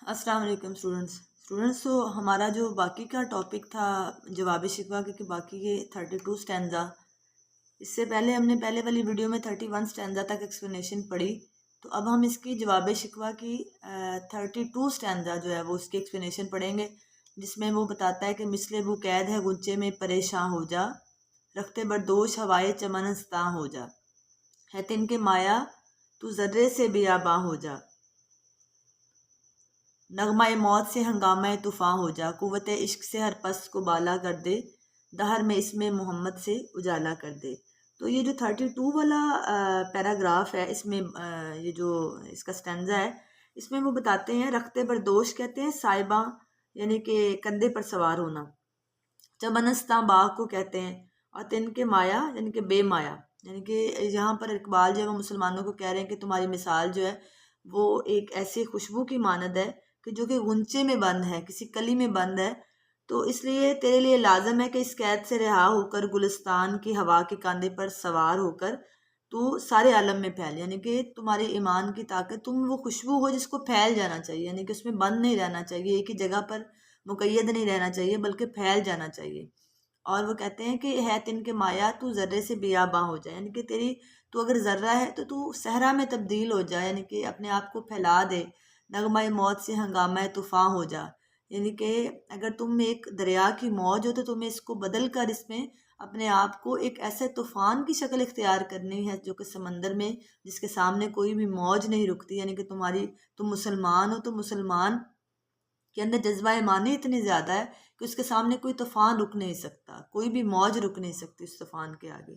السلام علیکم اسٹوڈنٹس تو ہمارا جو باقی کا ٹاپک تھا جواب شکوہ کے باقی کے 32 اسٹینزا، اس سے پہلے ہم نے پہلے والی ویڈیو میں 31 اسٹینزا تک ایکسپلینیشن پڑھی، تو اب ہم اس کی جواب شکوہ کی 32 اسٹینزا جو ہے وہ اس کی ایکسپلینیشن پڑھیں گے، جس میں وہ بتاتا ہے کہ مثل بو قید ہے غنچے میں پریشان ہو جا، رختے بردوش ہوائے چمنستاں ہو جا، ہے تن کے مایا تو ذرے سے بیاباں ہو جا، نغمہ موت سے ہنگامہ طوفاں ہو جا، قوت عشق سے ہر پست کو بالا کر دے، دہر میں اس میں محمد سے اجالا کر دے۔ تو یہ جو 32 والا پیراگراف ہے، اس میں یہ جو اس کا سٹینزا ہے، اس میں وہ بتاتے ہیں رختے بردوش کہتے ہیں صاحباں، یعنی کہ کندھے پر سوار ہونا، چمنستاں باغ کو کہتے ہیں، اور تن کے مایا یعنی کہ بے مایا، یعنی کہ یہاں پر اقبال جو ہے وہ مسلمانوں کو کہہ رہے ہیں کہ تمہاری مثال جو ہے وہ ایک ایسی خوشبو کی مانند ہے کہ جو کہ غنچے میں بند ہے، کسی کلی میں بند ہے، تو اس لیے تیرے لیے لازم ہے کہ اس قید سے رہا ہو کر گلستان کی ہوا کے کاندھے پر سوار ہو کر تو سارے عالم میں پھیل، یعنی کہ تمہارے ایمان کی طاقت، تم وہ خوشبو ہو جس کو پھیل جانا چاہیے، یعنی کہ اس میں بند نہیں رہنا چاہیے، ایک ہی جگہ پر مقید نہیں رہنا چاہیے بلکہ پھیل جانا چاہیے۔ اور وہ کہتے ہیں کہ ہے تن کے مایا تو ذرے سے بیاباں ہو جائے، یعنی کہ تو اگر ذرہ ہے تو صحرا میں تبدیل ہو جائے، یعنی کہ اپنے آپ کو پھیلا دے، نغمہ موت سے ہنگامہ طوفاں ہو جا، یعنی کہ اگر تم ایک دریا کی موج ہو تو تمہیں اس کو بدل کر اس میں اپنے آپ کو ایک ایسے طوفان کی شکل اختیار کرنی ہے جو کہ سمندر میں جس کے سامنے کوئی بھی موج نہیں رکتی، یعنی کہ تم مسلمان ہو تو مسلمان کے اندر جذبہ ایمانی اتنی زیادہ ہے کہ اس کے سامنے کوئی طوفان رک نہیں سکتا، کوئی بھی موج رک نہیں سکتی اس طوفان کے آگے۔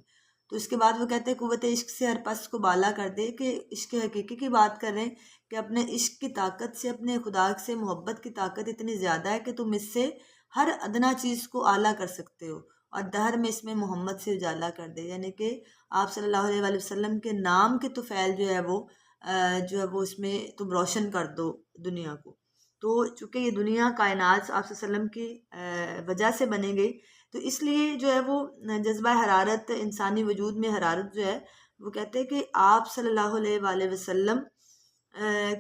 تو اس کے بعد وہ کہتے ہیں قوت عشق سے ہر پست کو بالا کر دے، کہ عشق حقیقی کی بات کر رہے ہیں کہ اپنے عشق کی طاقت سے، اپنے خدا سے محبت کی طاقت اتنی زیادہ ہے کہ تم اس سے ہر ادنا چیز کو اعلیٰ کر سکتے ہو، اور دہر میں اس میں محمد سے اجالا کر دے، یعنی کہ آپ صلی اللہ علیہ وآلہ وسلم کے نام کے طفیل جو ہے وہ اس میں تم روشن کر دو دنیا کو۔ تو چونکہ یہ دنیا کائنات آپ صلی اللہ علیہ وسلم کی وجہ سے بنے گئی، تو اس لیے جو ہے وہ جذبہ حرارت، انسانی وجود میں حرارت جو ہے، وہ کہتے ہیں کہ آپ صلی اللہ علیہ وآلہ وسلم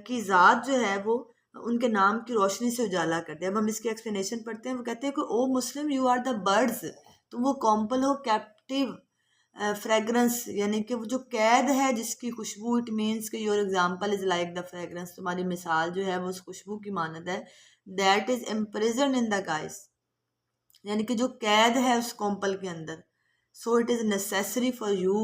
کی ذات جو ہے وہ ان کے نام کی روشنی سے اجالا کرتے ہیں۔ اب ہم اس کی ایکسپلینیشن پڑھتے ہیں۔ وہ کہتے ہیں کہ O Muslim you are the birds, تم وہ کمپل ہو کیپٹیو فریگرنس، یعنی کہ وہ جو قید ہے جس کی خوشبو، اٹ مینس کہ your example is like the fragrance, تمہاری مثال جو ہے وہ اس خوشبو کی مانند ہے، that is امپریزنڈ in the guys, یعنی کہ جو قید ہے اس کمپل کے اندر، so it is necessary for you,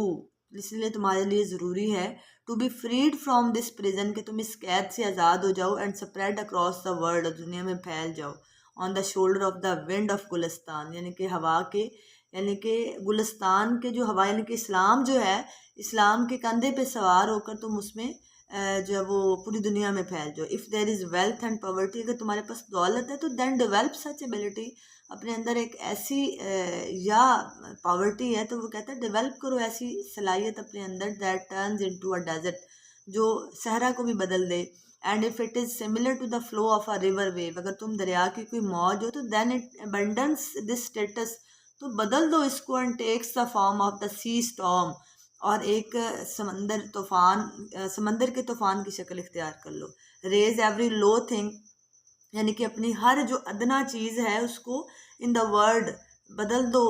اس لیے تمہارے لیے ضروری ہے to be freed from this prison, کہ تم اس قید سے آزاد ہو جاؤ، and spread across the world, اور دنیا میں پھیل جاؤ، on the shoulder of the wind of گلستان، یعنی کہ ہوا کے، یعنی کہ گلستان کے جو ہوا، یعنی کہ اسلام جو ہے، اسلام کے کندھے پہ سوار ہو کر تم اس میں جو ہے وہ پوری دنیا میں پھیل جاؤ۔ If there is wealth and poverty, اگر تمہارے پاس دولت ہے تو دین ڈیولپ سچ ایبلٹی، اپنے اندر ایک ایسی یا پاورٹی ہے تو وہ کہتا ہے ڈیولپ کرو ایسی صلاحیت اپنے اندر، that turns into a desert, جو صحرا کو بھی بدل دے، and if it is similar to the flow of a river wave, اگر تم دریا کی کوئی موج ہو تو then it abandons this status, تو بدل دو اس کو، and takes the form of the sea storm, اور ایک سمندر کے طوفان کی شکل اختیار کر لو، ریز ایوری لو تھنگ، یعنی کہ اپنی ہر جو ادنا چیز ہے اس کو ان دا ورڈ بدل دو،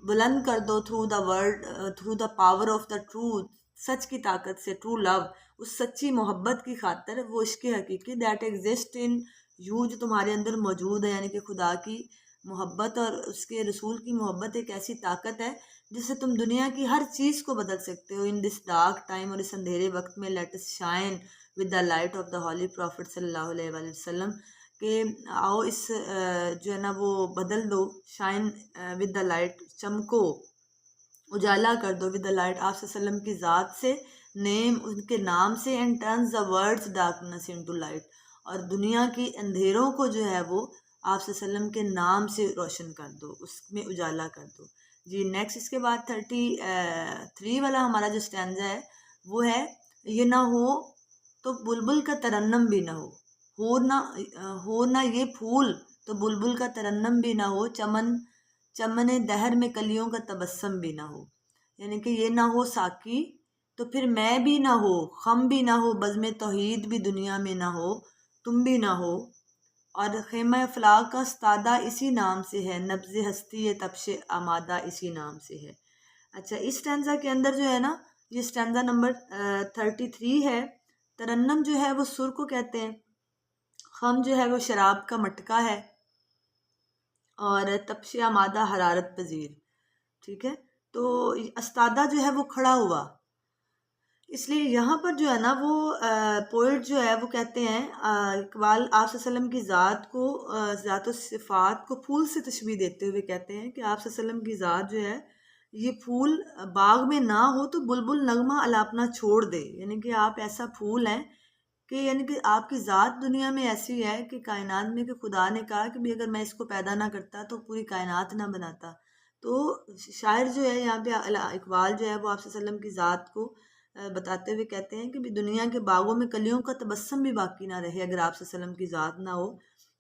بلند کر دو، through the word, through the power of the truth, سچ کی طاقت سے، ٹرو لو، اس سچی محبت کی خاطر، وہ عشق حقیقی دیٹ ایگزسٹ ان یو، جو تمہارے اندر موجود ہے، یعنی کہ خدا کی محبت اور اس کے رسول کی محبت ایک ایسی طاقت ہے جس سے تم دنیا کی ہر چیز کو بدل سکتے ہو، ان دس ڈارک ٹائم، اور اس اندھیرے وقت میں، let us shine with the light of the holy prophet صلی اللہ علیہ وآلہ وسلم، کہ آؤ اس جو ہے نا وہ بدل دو، شائن ود دا لائٹ، چمکو، اجالا کر دو، ود دا لائٹ، آپ صلی اللہ علیہ وسلم کی ذات سے، نیم ان کے نام سے، and turns the words darkness into light, اور دنیا کی اندھیروں کو جو ہے وہ آپ صلی اللہ علیہ وسلم کے نام سے روشن کر دو، اس میں اجالا کر دو۔ جی نیکسٹ اس کے بعد 33 والا ہمارا جو اسٹینزا ہے وہ ہے، یہ نہ ہو تو بلبل کا ترنم بھی نہ ہو نہ یہ پھول تو بلبل کا ترنم بھی نہ ہو، چمن دہر میں کلیوں کا تبسم بھی نہ ہو، یعنی کہ یہ نہ ہو ساقی تو پھر میں بھی نہ ہو، خم بھی نہ ہو، بزم توحید بھی دنیا میں نہ ہو، تم بھی نہ ہو، اور خیمہ افلاق کا استادہ اسی نام سے ہے، نبض ہستی تپش آمادہ اسی نام سے ہے۔ اچھا، اس اسٹینزا کے اندر جو ہے نا، یہ اسٹینزا نمبر 33 ہے۔ ترنم جو ہے وہ سر کو کہتے ہیں، خم جو ہے وہ شراب کا مٹکا ہے، اور تپش آمادہ حرارت پذیر، ٹھیک ہے۔ تو استادہ جو ہے وہ کھڑا ہوا، اس لیے یہاں پر جو ہے نا وہ پوئٹ جو ہے وہ کہتے ہیں، اقبال آپ صلی اللہ علیہ وسلم کی ذات کو، ذات و صفات کو پھول سے تشبیہ دیتے ہوئے کہتے ہیں کہ آپ صلی اللہ علیہ وسلم کی ذات جو ہے یہ پھول باغ میں نہ ہو تو بلبل نغمہ الاپنا چھوڑ دے، یعنی کہ آپ ایسا پھول ہیں کہ یعنی کہ آپ کی ذات دنیا میں ایسی ہے کہ کائنات میں، کہ خدا نے کہا کہ بھی اگر میں اس کو پیدا نہ کرتا تو پوری کائنات نہ بناتا۔ تو شاعر جو ہے یہاں پہ اقبال جو ہے وہ آپ صلی اللہ علیہ وسلم کی ذات کو بتاتے ہوئے کہتے ہیں کہ بھی دنیا کے باغوں میں کلیوں کا تبسم بھی باقی نہ رہے اگر آپ صلی اللہ علیہ وسلم کی ذات نہ ہو۔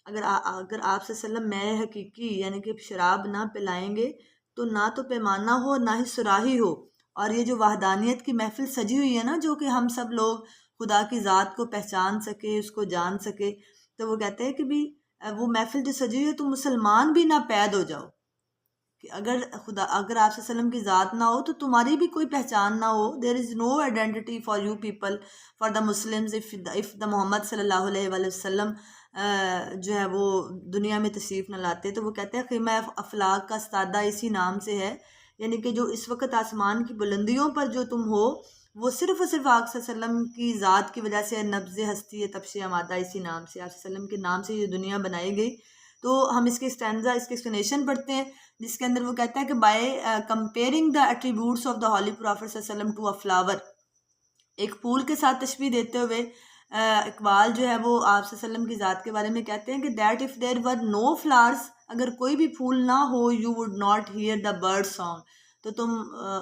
اگر آپ صلی اللہ علیہ وسلم میں حقیقی یعنی کہ شراب نہ پلائیں گے تو نہ تو پیمانہ ہو نہ ہی صراحی ہو، اور یہ جو وحدانیت کی محفل سجی ہوئی ہے نا، جو کہ ہم سب لوگ خدا کی ذات کو پہچان سکے، اس کو جان سکے، تو وہ کہتے ہیں کہ بھی وہ محفل جو سجی ہوئی ہے تو مسلمان بھی نہ پید ہو جاؤ، کہ اگر آپ صلی اللہ علیہ وسلم کی ذات نہ ہو تو تمہاری بھی کوئی پہچان نہ ہو۔ There is no identity for you people, for the Muslims of the Muhammad صلی اللہ علیہ وآلہ وسلم جو ہے وہ دنیا میں تشریف نہ لاتے۔ تو وہ کہتے ہیں خیمہ افلاق کا استادہ اسی نام سے ہے، یعنی کہ جو اس وقت آسمان کی بلندیوں پر جو تم ہو وہ صرف اور صرف آپ صلی اللہ علیہ وسلم کی ذات کی وجہ سے، نبض ہستی تپش آمادہ اسی نام سے، آپ صلی اللہ علیہ وسلم کے نام سے یہ دنیا بنائی گئی۔ تو ہم اس کے اسٹینزا، اس کے ایکسپلینیشن پڑھتے ہیں، جس کے اندر وہ کہتا ہے کہ by comparing the attributes of the holy prophet صلی اللہ علیہ وسلم ٹو اے فلاور، ایک پھول کے ساتھ تشبیہ دیتے ہوئے اقبال جو ہے وہ آپ صلی اللہ علیہ وسلم کی ذات کے بارے میں کہتے ہیں کہ that if there were no flowers, اگر کوئی بھی پھول نہ ہو، you would not hear the bird song, تو تم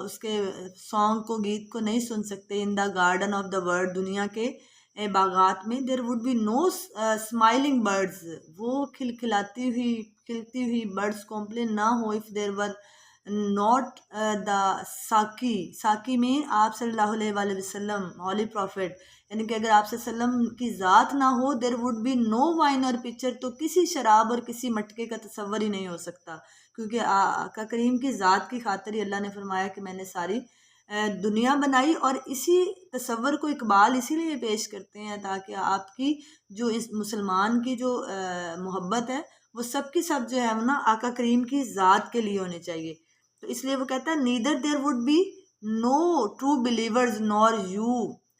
اس کے سانگ کو، گیت کو نہیں سن سکتے۔ In the garden of the world, دنیا کے باغات میں، there would be no smiling birds, وہ کھلتی ہوئی برڈز کمپلین نہ ہو، if there were not the ساکی میں آپ صلی اللہ علیہ وآلہ وسلم ہولی پروفٹ، یعنی کہ اگر آپ صلی اللہ علیہ وسلم کی ذات نہ ہو، دیر وڈ بی نو وائن اور پکچر، تو کسی شراب اور کسی مٹکے کا تصور ہی نہیں ہو سکتا، کیونکہ آقا کریم کی ذات کی خاطر ہی اللہ نے فرمایا کہ میں نے ساری دنیا بنائی، اور اسی تصور کو اقبال اسی لیے پیش کرتے ہیں تاکہ آپ کی جو اس مسلمان کی جو محبت ہے وہ سب کی سب جو ہے نا آقا کریم کی ذات کے لیے ہونی چاہیے۔ تو اس لیے وہ کہتا ہے neither there would be no true believers nor you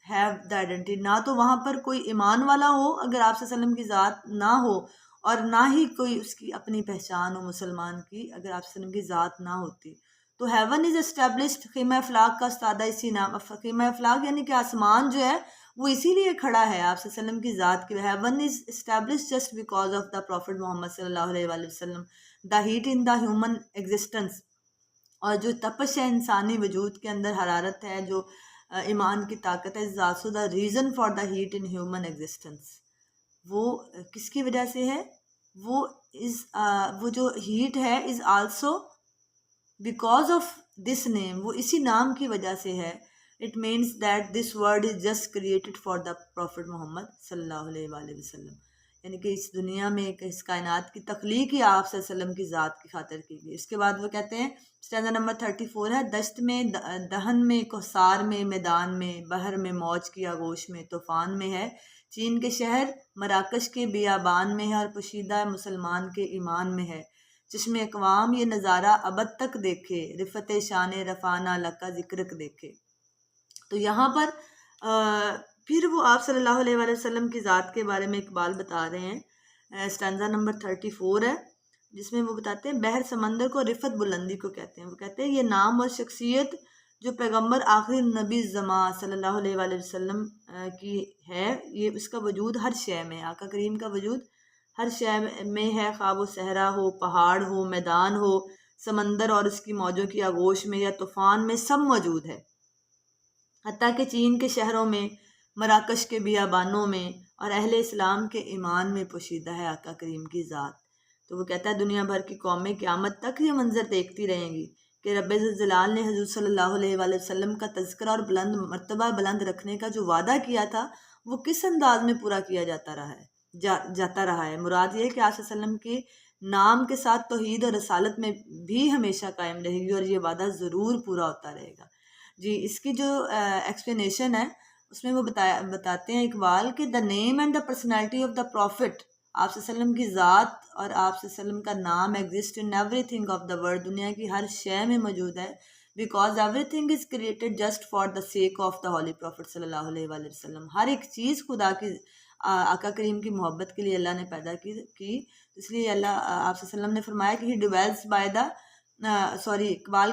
have the identity, نہ تو وہاں پر کوئی ایمان والا ہو اگر آپ صلی اللہ علیہ وسلم کی ذات نہ ہو، اور نہ ہی کوئی اس کی اپنی پہچان ہو مسلمان کی اگر آپ صلی اللہ علیہ وسلم کی ذات نہ ہوتی۔ تو ہیون از اسٹیبلشڈ، خیمہ افلاق کا استادہ اسی نام، خیمہ افلاق یعنی کہ آسمان جو ہے وہ اسی لیے کھڑا ہے آپ صلی اللہ علیہ وسلم کی ذات کی، heaven is established just because of the prophet Muhammad صلی اللہ علیہ وآلہ وسلم، the heat in the human existence, اور جو تپش ہے انسانی وجود کے اندر، حرارت ہے جو ایمان کی طاقت ہے، is also the reason for the heat in human existence, وہ کس کی وجہ سے ہے؟ وہ جو ہیٹ ہے is also because of this name, وہ اسی نام کی وجہ سے ہے۔ It means that this word is just created for the prophet Muhammad صلی اللہ علیہ وآلہ وسلم، یعنی کہ اس دنیا میں، اس کائنات کی تخلیق ہی آپ صلی اللہ علیہ وسلم کی ذات کی خاطر کی گئی۔ اس کے بعد وہ کہتے ہیں اسٹینزا نمبر 34 ہے، دشت میں، دہن میں، کوثار میں، میدان میں، بحر میں، موج کی آغوش میں، طوفان میں ہے، چین کے شہر مراکش کے بیابان میں ہے، اور پوشیدہ مسلمان کے ایمان میں ہے، چشم اقوام یہ نظارہ ابد تک دیکھے، رفت شان رفانہ لکا ذکرک دیکھے۔ تو یہاں پر پھر وہ آپ صلی اللہ علیہ وآلہ وسلم کی ذات کے بارے میں اقبال بتا رہے ہیں، اسٹینزا نمبر 34 ہے، جس میں وہ بتاتے ہیں بحر سمندر کو رفت بلندی کو کہتے ہیں۔ وہ کہتے ہیں یہ نام اور شخصیت جو پیغمبر آخری نبی زمان صلی اللہ علیہ وآلہ وسلم کی ہے، یہ اس کا وجود ہر شے میں، آقا کریم کا وجود ہر شے میں ہے، خواہ وہ صحرا ہو، پہاڑ ہو، میدان ہو، سمندر اور اس کی موجوں کی آغوش میں یا طوفان میں، سب موجود ہے، حتیٰ کہ چین کے شہروں میں، مراکش کے بیابانوں میں، اور اہل اسلام کے ایمان میں پوشیدہ ہے آقا کریم کی ذات۔ تو وہ کہتا ہے دنیا بھر کی قومیں قیامت تک یہ منظر دیکھتی رہیں گی کہ رب ذوالجلال نے حضور صلی اللہ علیہ وآلہ وسلم کا تذکرہ اور بلند مرتبہ بلند رکھنے کا جو وعدہ کیا تھا وہ کس انداز میں پورا کیا جاتا رہا ہے۔ جاتا رہا ہے۔ مراد یہ ہے کہ آپ صلی اللہ علیہ وسلم کے نام کے ساتھ توحید اور رسالت میں بھی ہمیشہ قائم رہے گی، اور یہ وعدہ ضرور پورا ہوتا رہے گا۔ جی اس کی جو ایکسپلینیشن ہے اس میں وہ بتاتے ہیں اقبال کہ the name and the personality of the prophet, آپ صلی اللہ علیہ وسلم کی ذات اور آپ صلی اللہ علیہ وسلم کا نام exist in every thing of the world, دنیا کی ہر شے میں موجود ہے، because every thing is created just for the sake of the holy prophet صلی اللہ علیہ وآلہ وسلم۔ ہر ایک چیز خدا کی آقا کریم کی محبت کے لیے اللہ نے پیدا کی، اس لیے اللہ آپ صلی اللہ علیہ وسلم نے فرمایا کہ ہی ڈویلز بائی دا اقبال